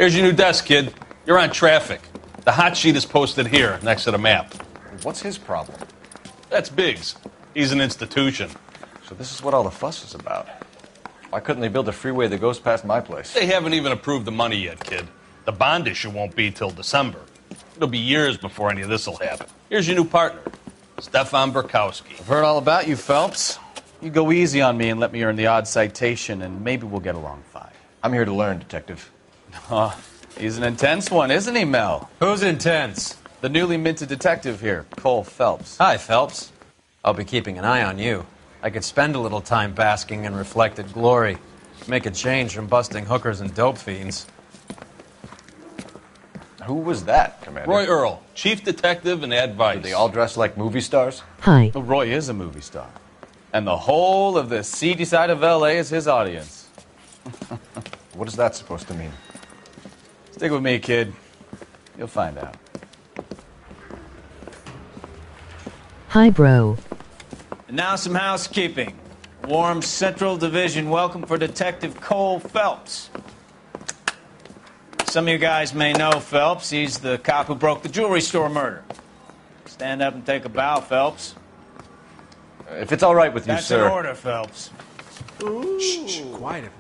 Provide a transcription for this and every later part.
Here's your new desk, kid. You're on traffic. The hot sheet is posted here, next to the map. What's his problem? That's Biggs. He's an institution. So this is what all the fuss is about. Why couldn't they build a freeway that goes past my place? They haven't even approved the money yet, kid. The bond issue won't be till December. It'll be years before any of this will happen. Here's your new partner, Stefan Burkowski. I've heard all about you, Phelps. You go easy on me and let me earn the odd citation, and maybe we'll get along fine. I'm here to learn, Detective. Oh, he's an intense one, isn't he, Mel? Who's intense? The newly minted detective here, Cole Phelps. Hi, Phelps. I'll be keeping an eye on you. I could spend a little time basking in reflected glory. Make a change from busting hookers and dope fiends. Who was that, Commander? Roy Earl, chief detective and advice. Did they all dress like movie stars? Hi. Well, Roy is a movie star. And the whole of the seedy side of L.A. is his audience. What is that supposed to mean? Stick with me, kid. You'll find out. Hi, bro. And now some housekeeping. Warm Central Division welcome for Detective Cole Phelps. Some of you guys may know Phelps. He's the cop who broke the jewelry store murder. Stand up and take a bow, Phelps. If it's all right with you, That's sir. an order, Phelps. Shh, quiet, everybody.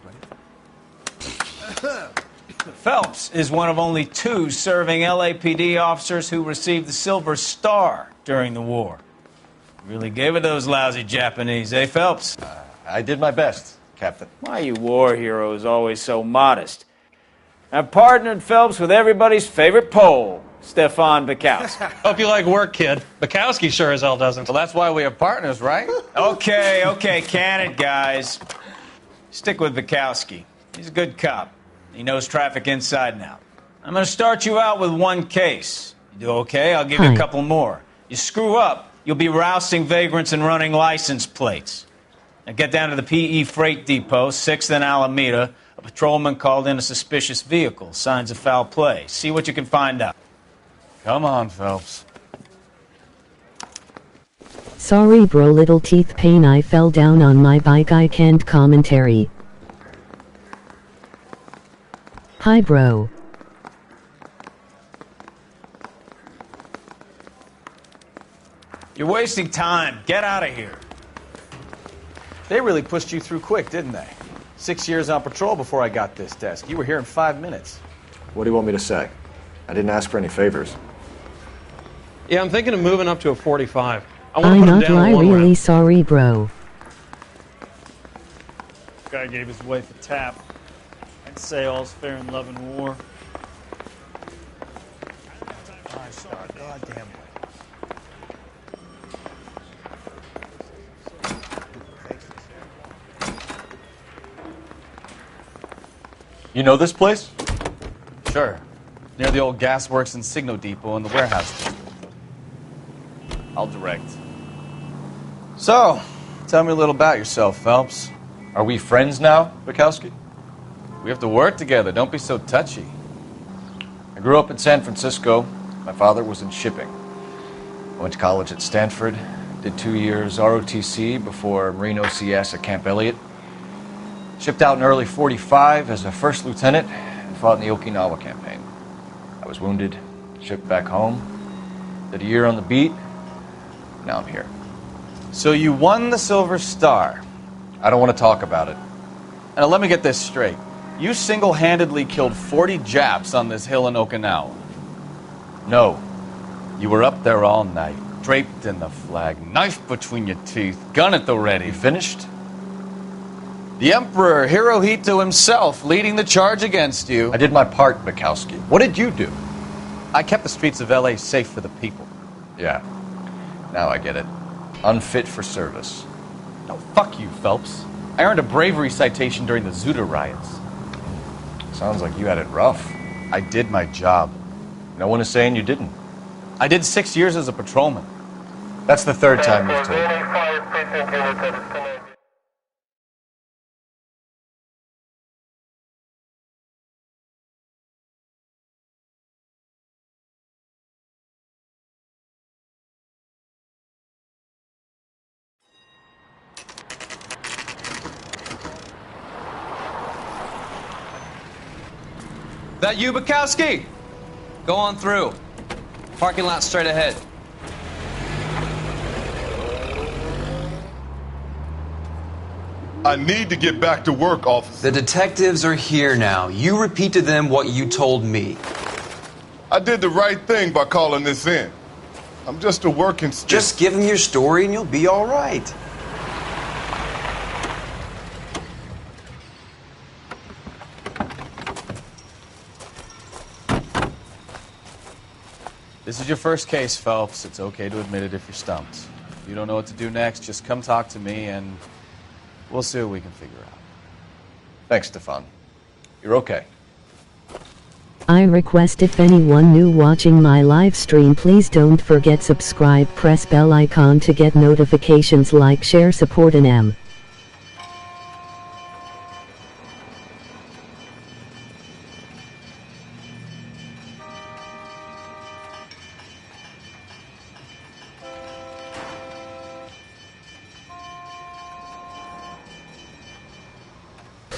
Phelps is one of only 2 serving LAPD officers who received the Silver Star during the war. Really gave it those lousy Japanese, eh, Phelps? I did my best, Captain. Why are you war heroes always so modest? I've partnered Phelps with everybody's favorite Pole, Stefan Burkowski. Hope you like work, kid. Bukowski sure as hell doesn't. Well, that's why we have partners, right? Okay, can it, guys. Stick with Burkowski. He's a good cop. He knows traffic inside and out. I'm going to start you out with 1 case. You do okay? I'll give you a couple more. You screw up, you'll be rousting vagrants and running license plates. Now get down to the PE Freight Depot, 6th and Alameda. A patrolman called in a suspicious vehicle. Signs of foul play. See what you can find out. Come on, Phelps. Sorry, bro, little teeth pain. I fell down on my bike. I can't commentary. Hi, bro. You're wasting time. Get out of here. They really pushed you through quick, didn't they? 6 years on patrol before I got this desk. You were here in 5 minutes. What do you want me to say? I didn't ask for any favors. Yeah, I'm thinking of moving up to a 45. I want I'm to put him not down lie, one really round. sorry, bro. Guy gave his wife a tap. I'd say all's fair in love and war. Goddamn. You know this place? Sure. Near the old gasworks and Signo Depot and the warehouse. I'll direct. So, tell me a little about yourself, Phelps. Are we friends now, Bukowski? We have to work together. Don't be so touchy. I grew up in San Francisco. My father was in shipping. I went to college at Stanford, did 2 years ROTC before Marine OCS at Camp Elliott. Shipped out in early 45 as a first lieutenant and fought in the Okinawa campaign. I was wounded, shipped back home, did a year on the beat. Now I'm here. So you won the Silver Star. I don't want to talk about it. Now let me get this straight. You single-handedly killed 40 Japs on this hill in Okinawa. No. You were up there all night, draped in the flag, knife between your teeth, gun at the ready. You finished? The Emperor Hirohito himself leading the charge against you. I did my part, Bukowski. What did you do? I kept the streets of L.A. safe for the people. Yeah. Now I get it. Unfit for service. No, fuck you, Phelps. I earned a bravery citation during the Zuda riots. Sounds like you had it rough. I did my job. No one is saying you didn't. I did 6 years as a patrolman. That's the 3rd time you've told me. That you, Bukowski? Go on through. Parking lot straight ahead. I need to get back to work, officer. The detectives are here now. You repeat to them what you told me. I did the right thing by calling this in. I'm just a working stick. Just give them your story and you'll be all right. This is your first case, Phelps. It's okay to admit it if you're stumped. If you don't know what to do next, just come talk to me and we'll see what we can figure out. Thanks, Stefan. You're okay. I request if anyone new watching my live stream, please don't forget subscribe, press bell icon to get notifications, like, share, support and M.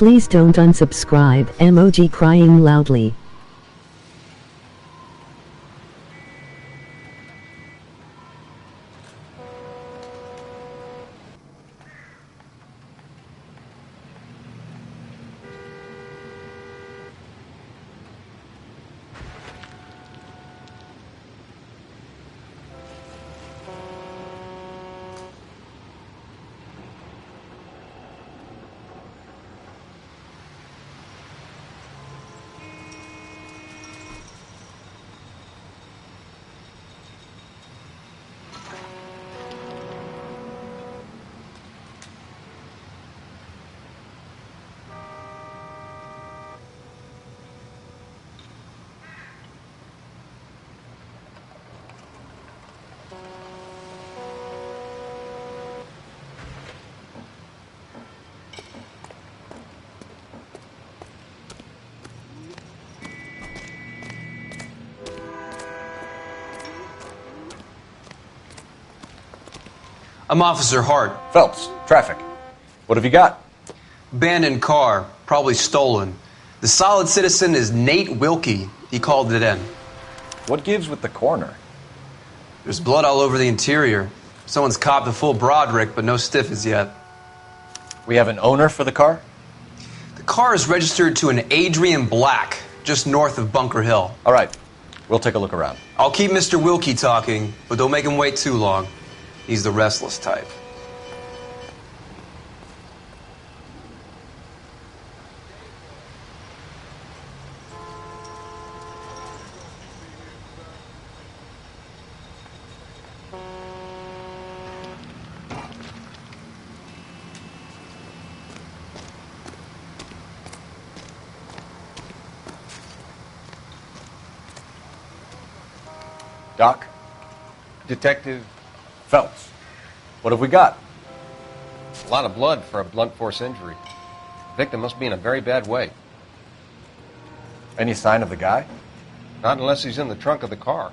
Please don't unsubscribe, emoji crying loudly. I'm Officer Hart. Phelps, traffic. What have you got? Abandoned car, probably stolen. The solid citizen is Nate Wilkie. He called it in. What gives with the coroner? There's blood all over the interior. Someone's copped a full Broderick, but no stiff as yet. We have an owner for the car? The car is registered to an Adrian Black, just north of Bunker Hill. All right. We'll take a look around. I'll keep Mr. Wilkie talking, but don't make him wait too long. He's the restless type. Doc? Detective, Phelps. What have we got? a lot of blood for a blunt force injury. The victim must be in a very bad way. Any sign of the guy? Not unless he's in the trunk of the car.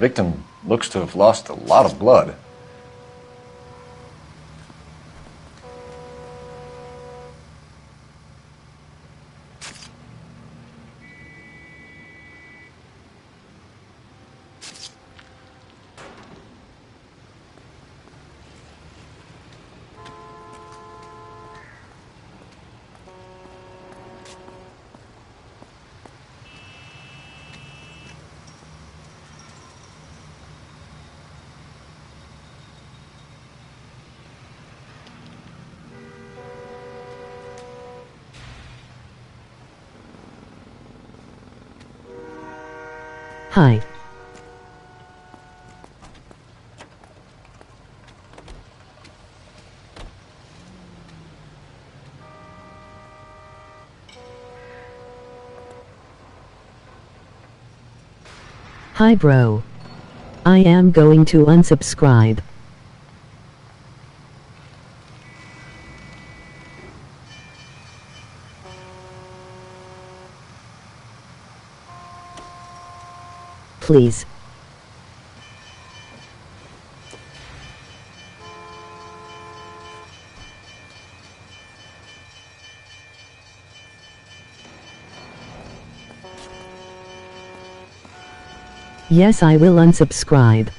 Victim looks to have lost a lot of blood. Hi. Hi bro. I am going to unsubscribe. please. Yes, I will unsubscribe.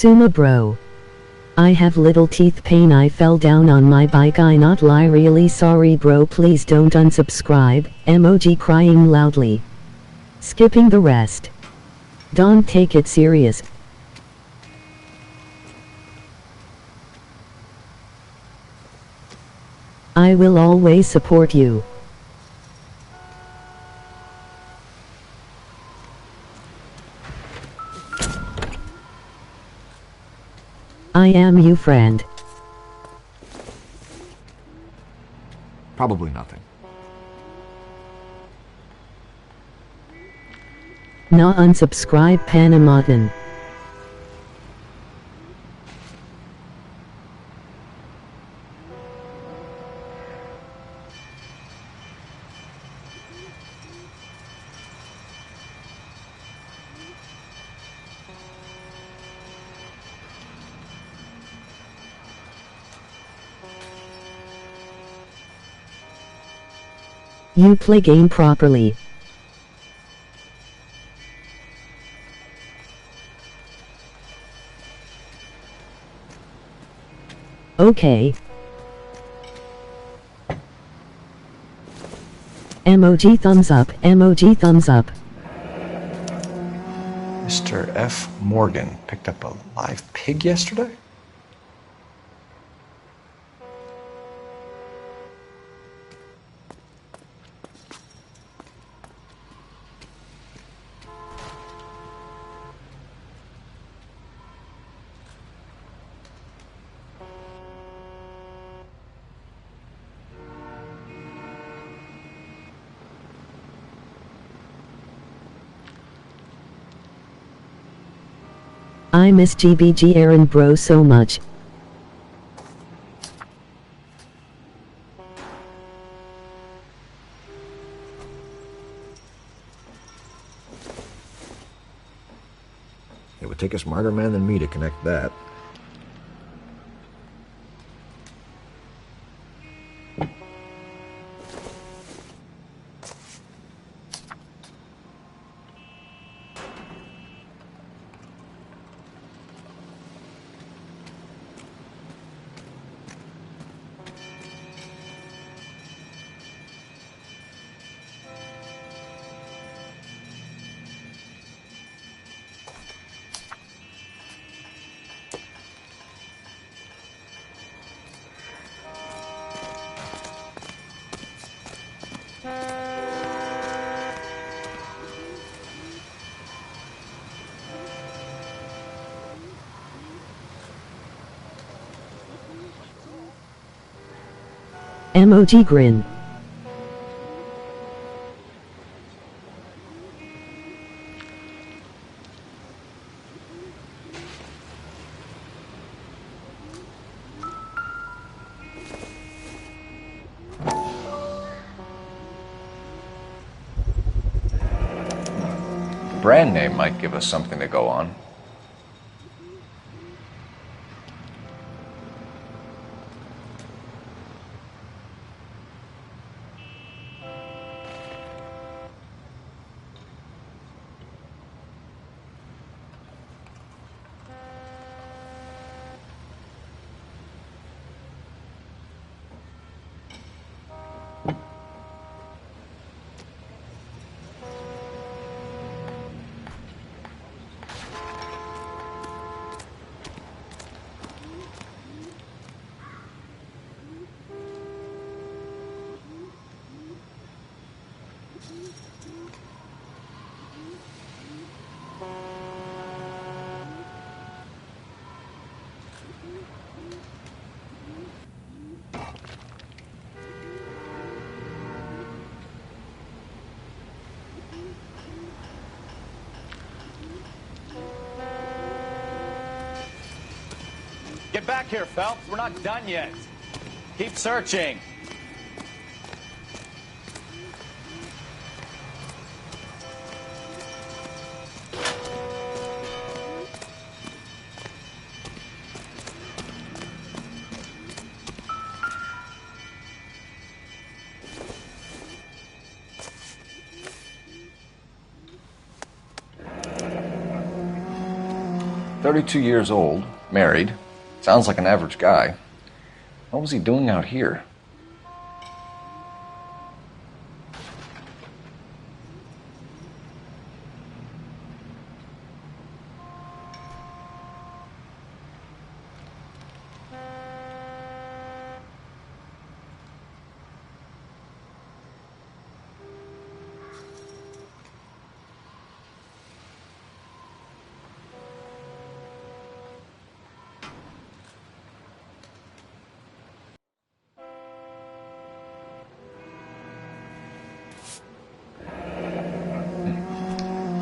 Suma bro. I have little teeth pain. I fell down on my bike. I not lie, really sorry bro, please don't unsubscribe. Emoji crying loudly. Skipping the rest. Don't take it serious. I will always support you. I am you, friend. Probably nothing. Na unsubscribe Panamaton. You play game properly. Okay. Emoji thumbs up, emoji thumbs up. Mr. F. Morgan picked up a live pig yesterday? I miss GBG Aaron bro so much. It would take a smarter man than me to connect that. Emoji grin. The brand name might give us something to go on. Get back here, Phelps. We're not done yet. Keep searching. "32 years old, married. Sounds like an average guy. What was he doing out here?"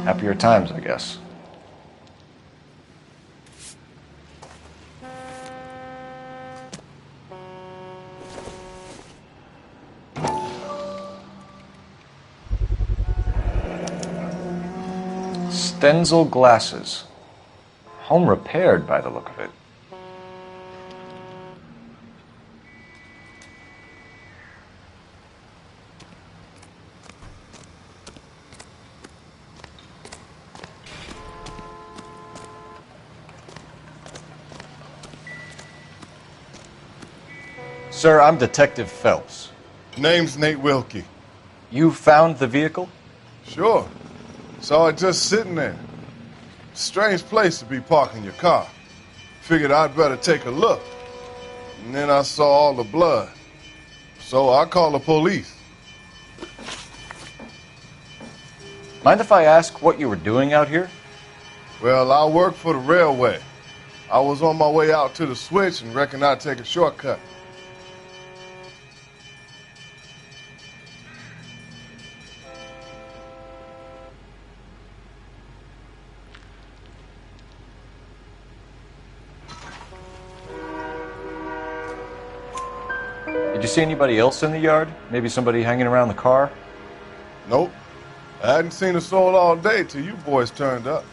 Happier times, I guess. Stenzel glasses. Home repaired by the look of it. Sir, I'm Detective Phelps. Name's Nate Wilkie. You found the vehicle? Sure. Saw it just sitting there. Strange place to be parking your car. Figured I'd better take a look. And then I saw all the blood. So I called the police. Mind if I ask what you were doing out here? Well, I work for the railway. I was on my way out to the switch and reckoned I'd take a shortcut. Did you see anybody else in the yard? Maybe somebody hanging around the car? Nope. I hadn't seen a soul all day till you boys turned up.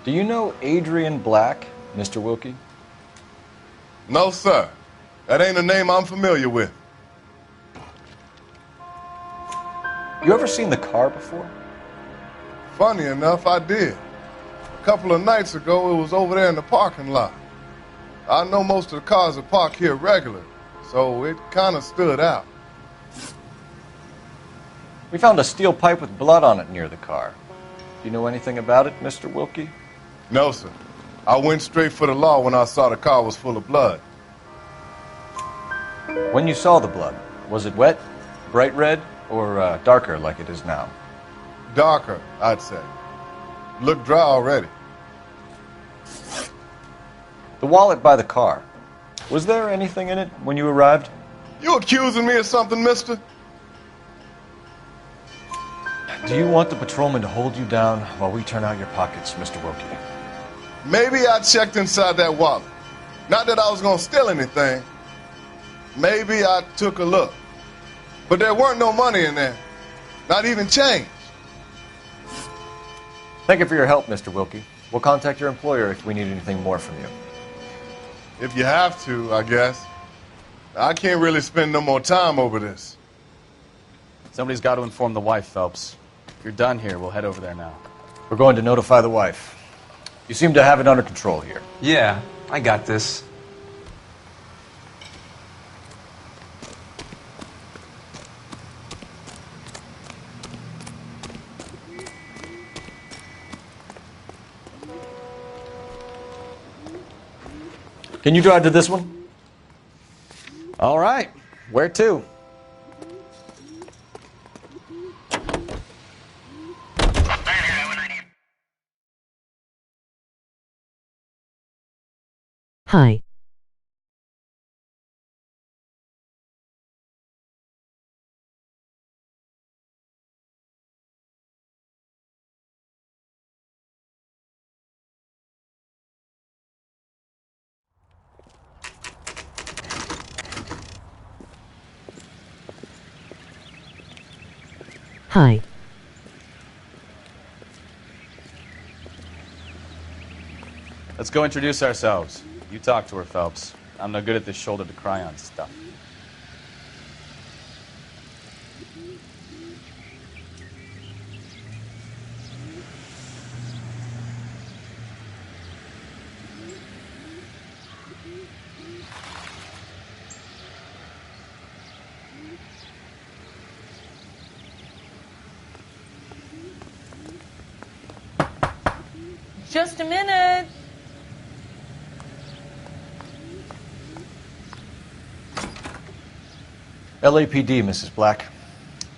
Do you know Adrian Black, Mr. Wilkie? No, sir. That ain't a name I'm familiar with. You ever seen the car before? Funny enough, I did. A couple of nights ago, it was over there in the parking lot. I know most of the cars are parked here regular, so it kind of stood out. We found a steel pipe with blood on it near the car. Do you know anything about it, Mr. Wilkie? No, sir. I went straight for the law when I saw the car was full of blood. When you saw the blood, was it wet, bright red, or darker like it is now? Darker, I'd say. Looked dry already. The wallet by the car. Was there anything in it when you arrived? You accusing me of something, mister? Do you want the patrolman to hold you down while we turn out your pockets, Mr. Wilkie? Maybe I checked inside that wallet. Not that I was going to steal anything. Maybe I took a look. But there weren't no money in there. Not even change. Thank you for your help, Mr. Wilkie. We'll contact your employer if we need anything more from you. If you have to, I guess. I can't really spend no more time over this. Somebody's got to inform the wife, Phelps. If you're done here, we'll head over there now. We're going to notify the wife. You seem to have it under control here. Yeah, I got this. Can you drive to this one? All right. Where to? Hi. Hi. Let's go introduce ourselves. You talk to her, Phelps. I'm no good at this shoulder to cry on stuff. Just a minute. LAPD, Mrs. Black.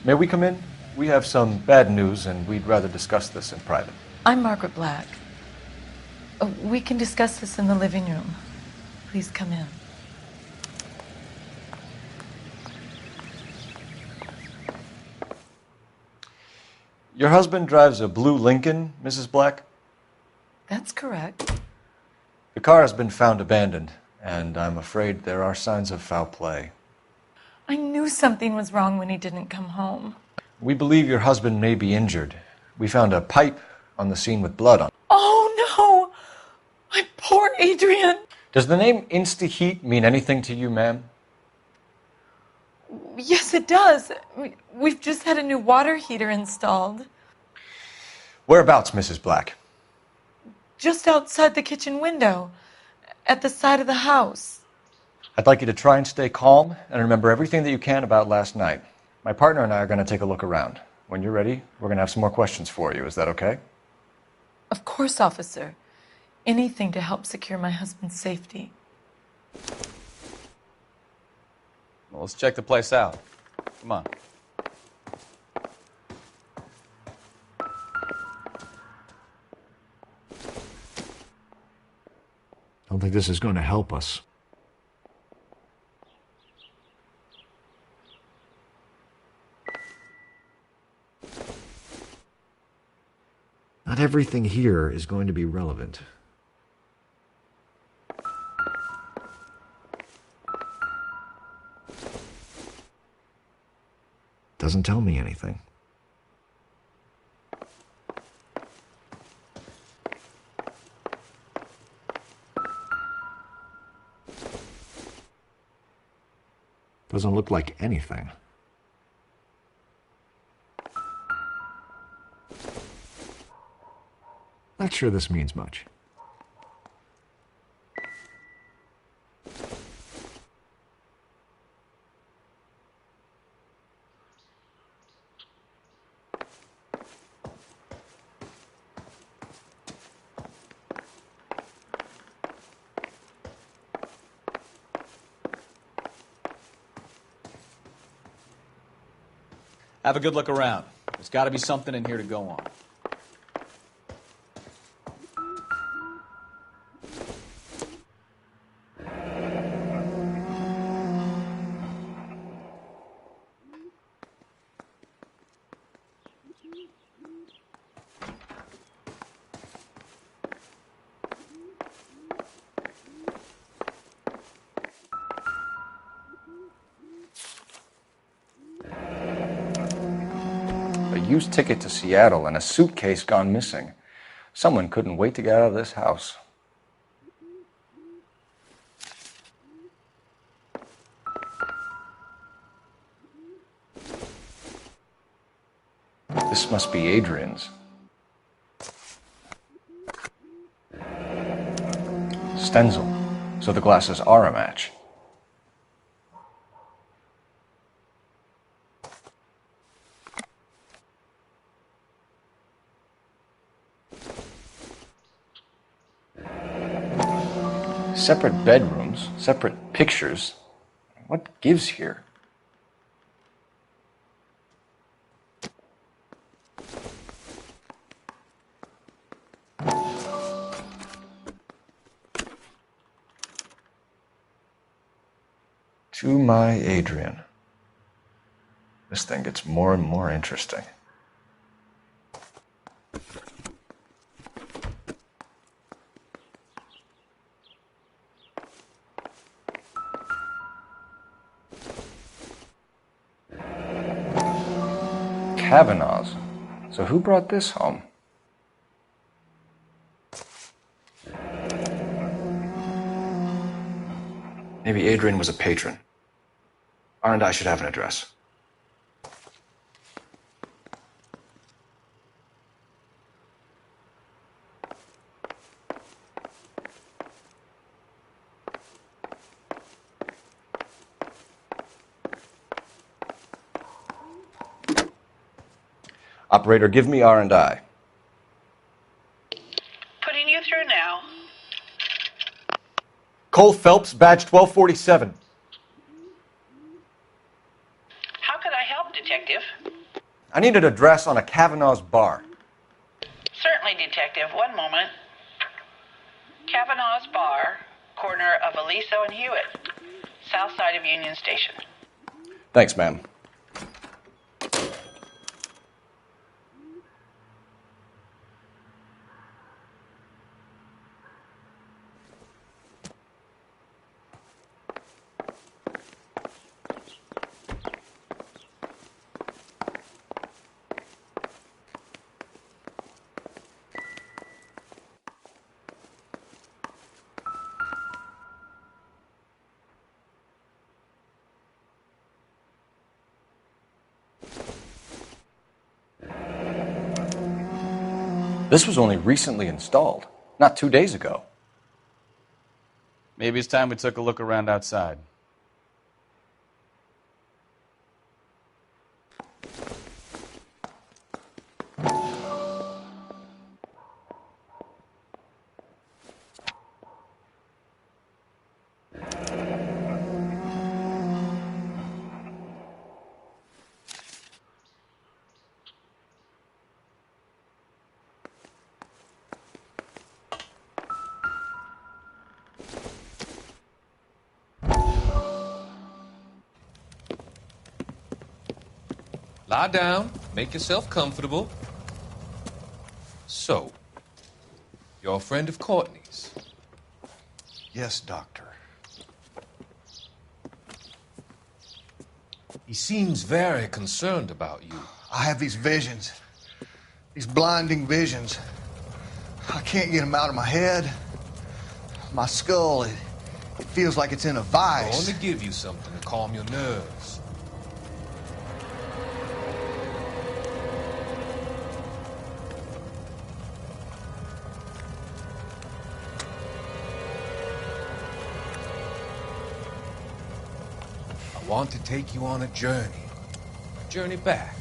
May we come in? We have some bad news, and we'd rather discuss this in private. I'm Margaret Black. We can discuss this in the living room. Please come in. Your husband drives a blue Lincoln, Mrs. Black? That's correct. The car has been found abandoned, and I'm afraid there are signs of foul play. I knew something was wrong when he didn't come home. We believe your husband may be injured. We found a pipe on the scene with blood on it. Oh, no! My poor Adrian! Does the name Insta-Heat mean anything to you, ma'am? Yes, it does. We've just had a new water heater installed. Whereabouts, Mrs. Black? Just outside the kitchen window, at the side of the house. I'd like you to try and stay calm and remember everything that you can about last night. My partner and I are going to take a look around. When you're ready, we're going to have some more questions for you. Is that okay? Of course, officer. Anything to help secure my husband's safety. Well, let's check the place out. Come on. I don't think this is going to help us. Not everything here is going to be relevant. Doesn't tell me anything. Doesn't look like anything. Not sure this means much. Have a good look around. There's got to be something in here to go on. Used ticket to Seattle and a suitcase gone missing. Someone couldn't wait to get out of this house. This must be Adrian's. Stenzel. So the glasses are a match. Separate bedrooms, separate pictures. What gives here? To my Adrian. This thing gets more and more interesting. Kavanaugh's. So who brought this home? Maybe Adrian was a patron. R&I should have an address. Operator, give me R&I. Putting you through now. Cole Phelps, badge 1247. How could I help, Detective? I need an address on a Kavanaugh's bar. Certainly, Detective. One moment. Kavanaugh's Bar, corner of Aliso and Hewitt, south side of Union Station. Thanks, ma'am. This was only recently installed, not 2 days ago. Maybe it's time we took a look around outside. Lie down, make yourself comfortable. So, you're a friend of Courtney's? Yes, Doctor. He seems very concerned about you. I have these visions. These blinding visions. I can't get them out of my head. My skull, it feels like it's in a vice. I want to give you something to calm your nerves. I want to take you on a journey back.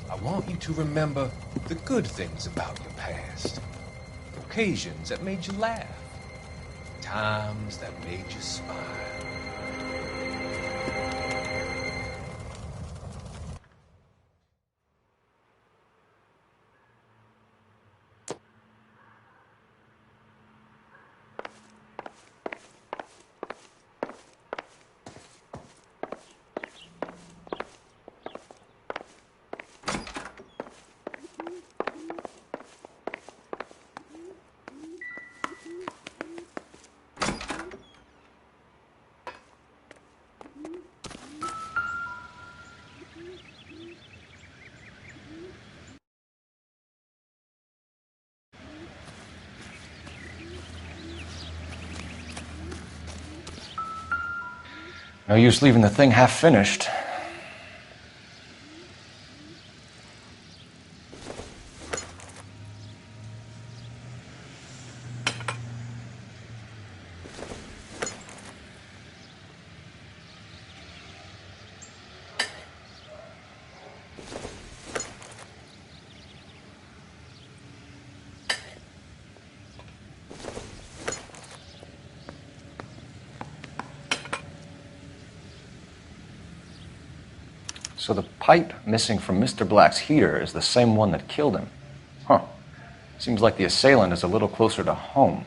I want you to remember the good things about your past, occasions that made you laugh, times that made you smile. No use leaving the thing half finished. So the pipe missing from Mr. Black's heater is the same one that killed him. Huh. Seems like the assailant is a little closer to home.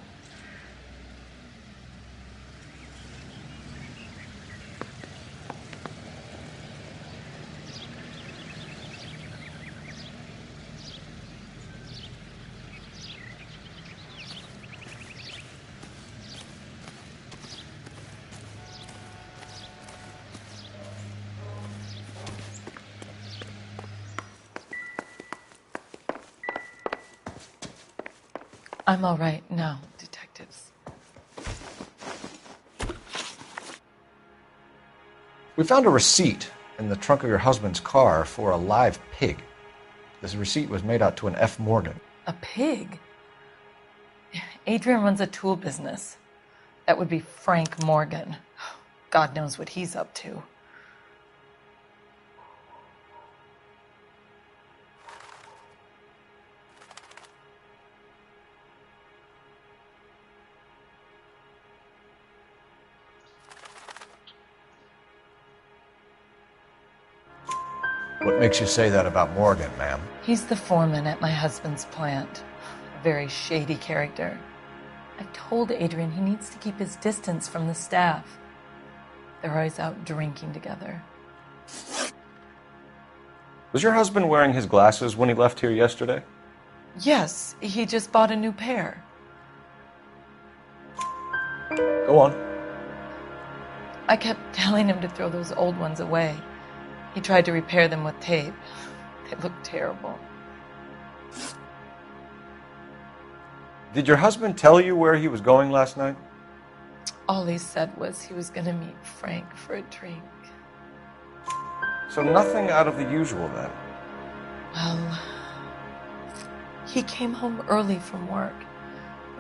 I'm all right now, detectives. We found a receipt in the trunk of your husband's car for a live pig. This receipt was made out to an F. Morgan. A pig? Adrian runs a tool business. That would be Frank Morgan. God knows what he's up to. What makes you say that about Morgan, ma'am? He's the foreman at my husband's plant. A very shady character. I told Adrian he needs to keep his distance from the staff. They're always out drinking together. Was your husband wearing his glasses when he left here yesterday? Yes, he just bought a new pair. Go on. I kept telling him to throw those old ones away. He tried to repair them with tape. They looked terrible. Did your husband tell you where he was going last night? All he said was he was going to meet Frank for a drink. So nothing out of the usual then? Well, he came home early from work.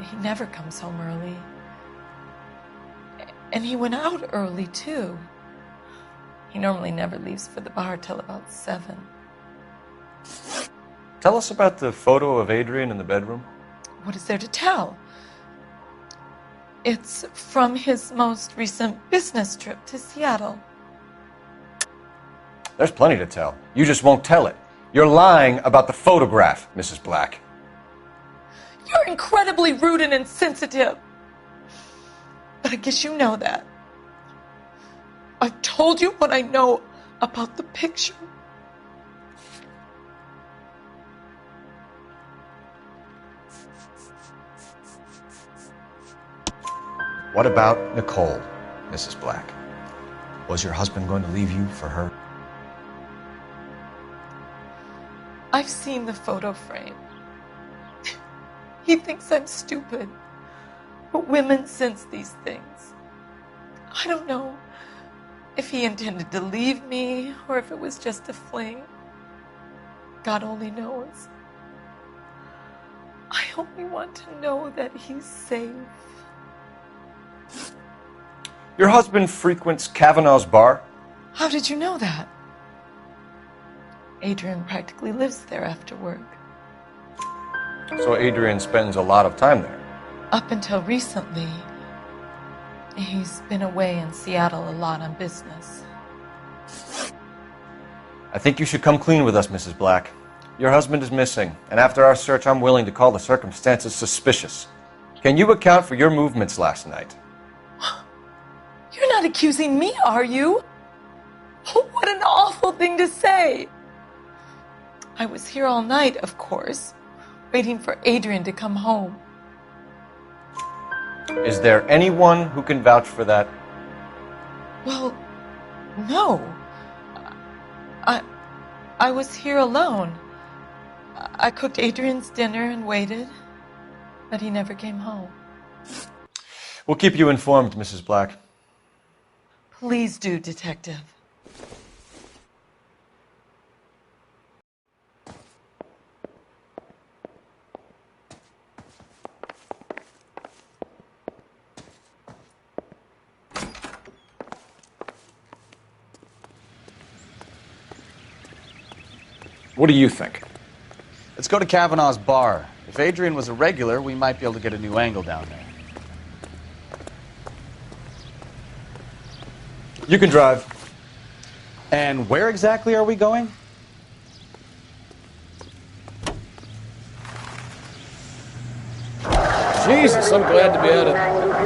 He never comes home early. And he went out early, too. He normally never leaves for the bar till about 7. Tell us about the photo of Adrian in the bedroom. What is there to tell? It's from his most recent business trip to Seattle. There's plenty to tell. You just won't tell it. You're lying about the photograph, Mrs. Black. You're incredibly rude and insensitive. But I guess you know that. I've told you what I know about the picture. What about Nicole, Mrs. Black? Was your husband going to leave you for her? I've seen the photo frame. He thinks I'm stupid. But women sense these things. I don't know if he intended to leave me or if it was just a fling. God only knows. I only want to know that he's safe. Your husband frequents Kavanaugh's bar? How did you know that? Adrian practically lives there after work. So Adrian spends a lot of time there? Up until recently, he's been away in Seattle a lot on business. I think you should come clean with us, Mrs. Black. Your husband is missing, and after our search, I'm willing to call the circumstances suspicious. Can you account for your movements last night? You're not accusing me, are you? Oh, what an awful thing to say. I was here all night, of course, waiting for Adrian to come home. Is there anyone who can vouch for that? Well, no. I was here alone. I cooked Adrian's dinner and waited, but he never came home. We'll keep you informed, Mrs. Black. Please do, Detective. What do you think? Let's go to Kavanaugh's bar. If Adrian was a regular, we might be able to get a new angle down there. You can drive. And where exactly are we going? Jesus, I'm glad to be out of...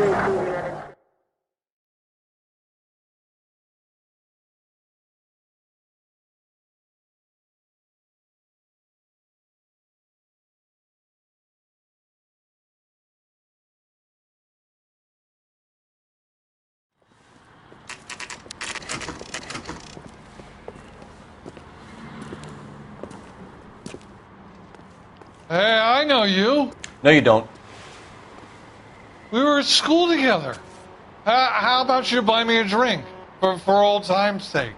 Hey, I know you. No, you don't. We were at school together. How about you buy me a drink for old time's sake?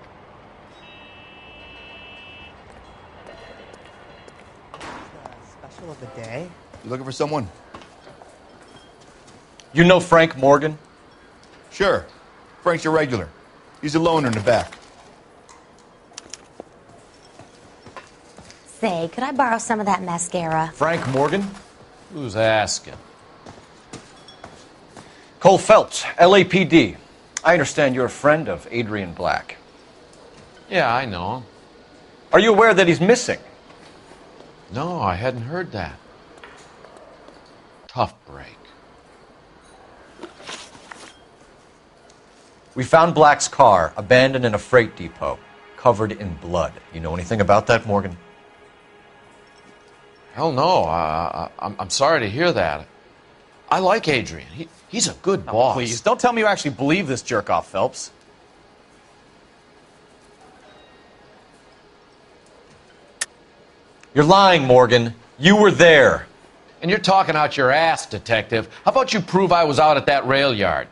Special of the day? You looking for someone? You know Frank Morgan? Sure. Frank's your regular. He's a loner in the back. Say, could I borrow some of that mascara? Frank Morgan? Who's asking? Cole Phelps, LAPD. I understand you're a friend of Adrian Black. Yeah, I know him. Are you aware that he's missing? No, I hadn't heard that. Tough break. We found Black's car abandoned in a freight depot, covered in blood. You know anything about that, Morgan? Hell no. I'm sorry to hear that. I like Adrian. He's a good boss. Please, don't tell me you actually believe this jerk-off, Phelps. You're lying, Morgan. You were there. And you're talking out your ass, detective. How about you prove I was out at that rail yard?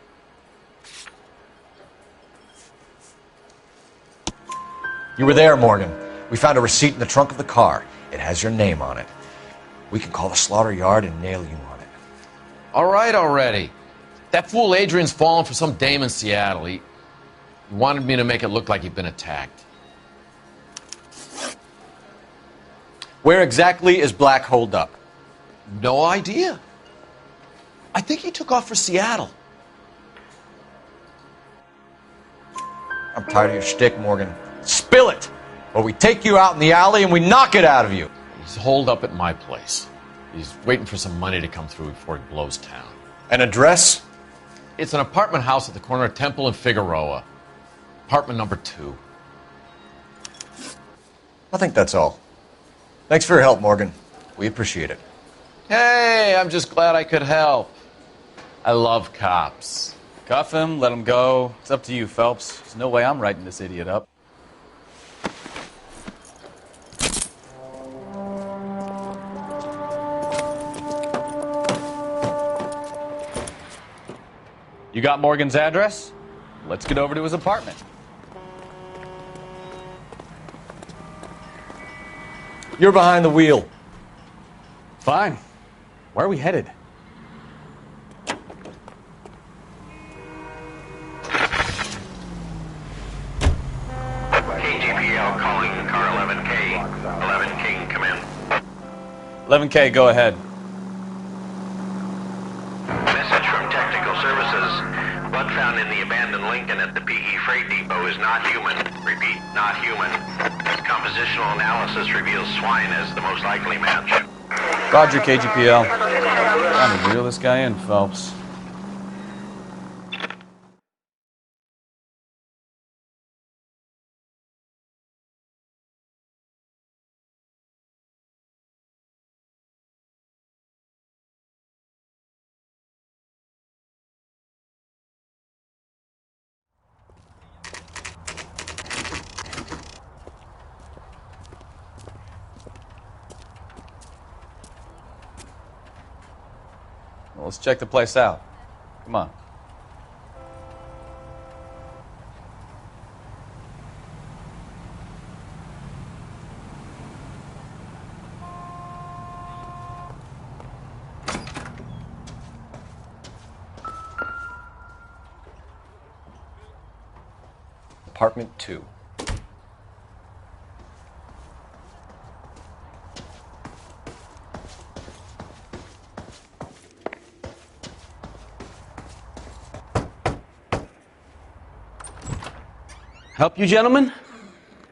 You were there, Morgan. We found a receipt in the trunk of the car. It has your name on it. We can call the slaughter yard and nail you on it. All right already. That fool Adrian's fallen for some dame in Seattle. He wanted me to make it look like he'd been attacked. Where exactly is Black holed up? No idea. I think he took off for Seattle. I'm tired of your shtick, Morgan. Spill it! Or we take you out in the alley and we knock it out of you. He's holed up at my place. He's waiting for some money to come through before he blows town. An address? It's an apartment house at the corner of Temple and Figueroa. Apartment number 2. I think that's all. Thanks for your help, Morgan. We appreciate it. Hey, I'm just glad I could help. I love cops. Cuff him, let him go. It's up to you, Phelps. There's no way I'm writing this idiot up. You got Morgan's address? Let's get over to his apartment. You're behind the wheel. Fine. Where are we headed? KGPL calling car 11K. 11K, come in. 11K, go ahead. Message from Technical Services. Blood found in the abandoned Lincoln at the PE Freight Depot is not human. Repeat, not human. Compositional analysis reveals swine as the most likely match. Roger, KGPL. Time to reel this guy in, Phelps. Well, let's check the place out. Come on. Apartment 2. Help you, gentlemen?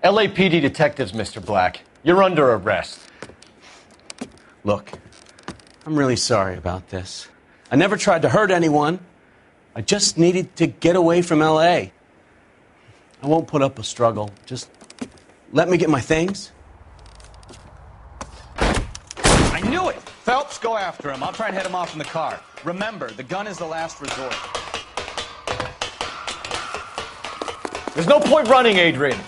LAPD detectives, Mr. Black. You're under arrest. Look, I'm really sorry about this. I never tried to hurt anyone. I just needed to get away from L.A. I won't put up a struggle. Just let me get my things. I knew it! Phelps, go after him. I'll try and head him off in the car. Remember, the gun is the last resort. There's no point running, Adrian.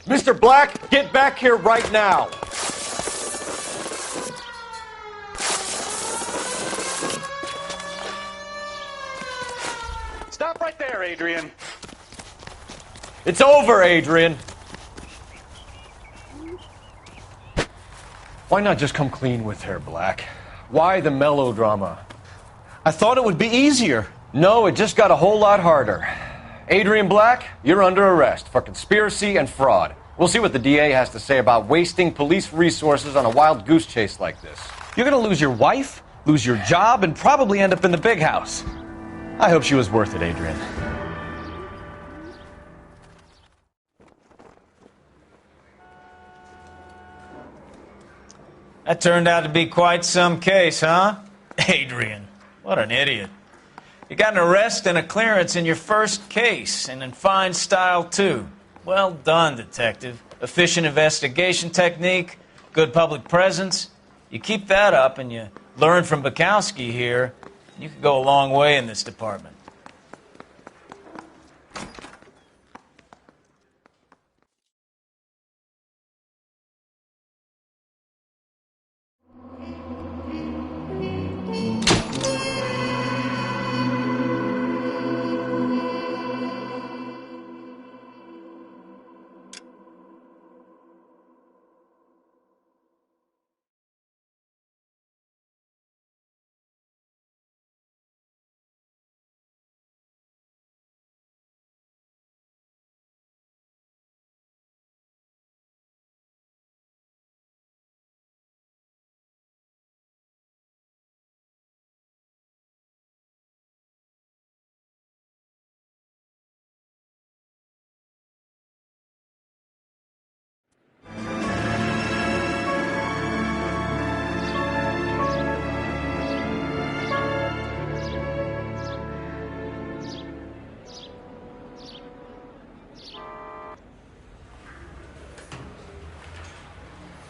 Mr. Black, get back here right now! Stop right there, Adrian. It's over, Adrian. Why not just come clean with her, Black? Why the melodrama? I thought it would be easier. No, it just got a whole lot harder. Adrian Black, you're under arrest for conspiracy and fraud. We'll see what the DA has to say about wasting police resources on a wild goose chase like this. You're gonna lose your wife, lose your job, and probably end up in the big house. I hope she was worth it, Adrian. That turned out to be quite some case, huh? Adrian, what an idiot. You got an arrest and a clearance in your first case, and in fine style, too. Well done, detective. Efficient investigation technique, good public presence. You keep that up and you learn from Bukowski here, you could go a long way in this department.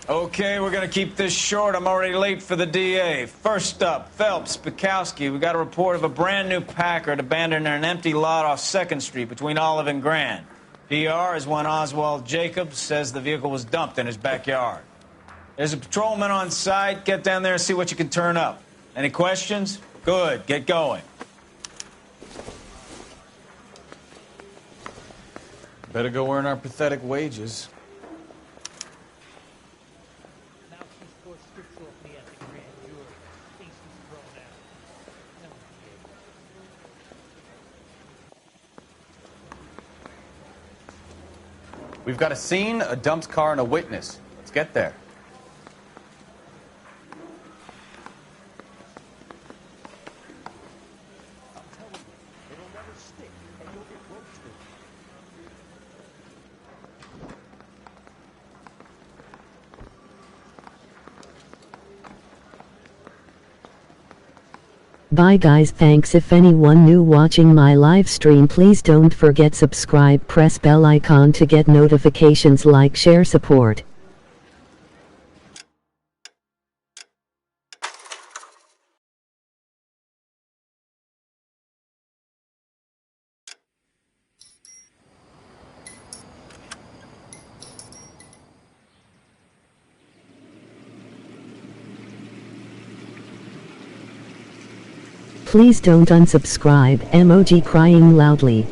Okay, we're gonna keep this short. I'm already late for the DA. First up, Phelps, Bukowski. We got a report of a brand new Packard abandoned in an empty lot off 2nd Street between Olive and Grand. PR is one Oswald Jacobs says the vehicle was dumped in his backyard. There's a patrolman on site. Get down there and see what you can turn up. Any questions? Good, get going. Better go earn our pathetic wages. We've got a scene, a dumped car, and a witness. Let's get there. Bye guys, thanks. If anyone new watching my live stream, please don't forget subscribe, press bell icon to get notifications, like, share, support. Please don't unsubscribe, emoji crying loudly.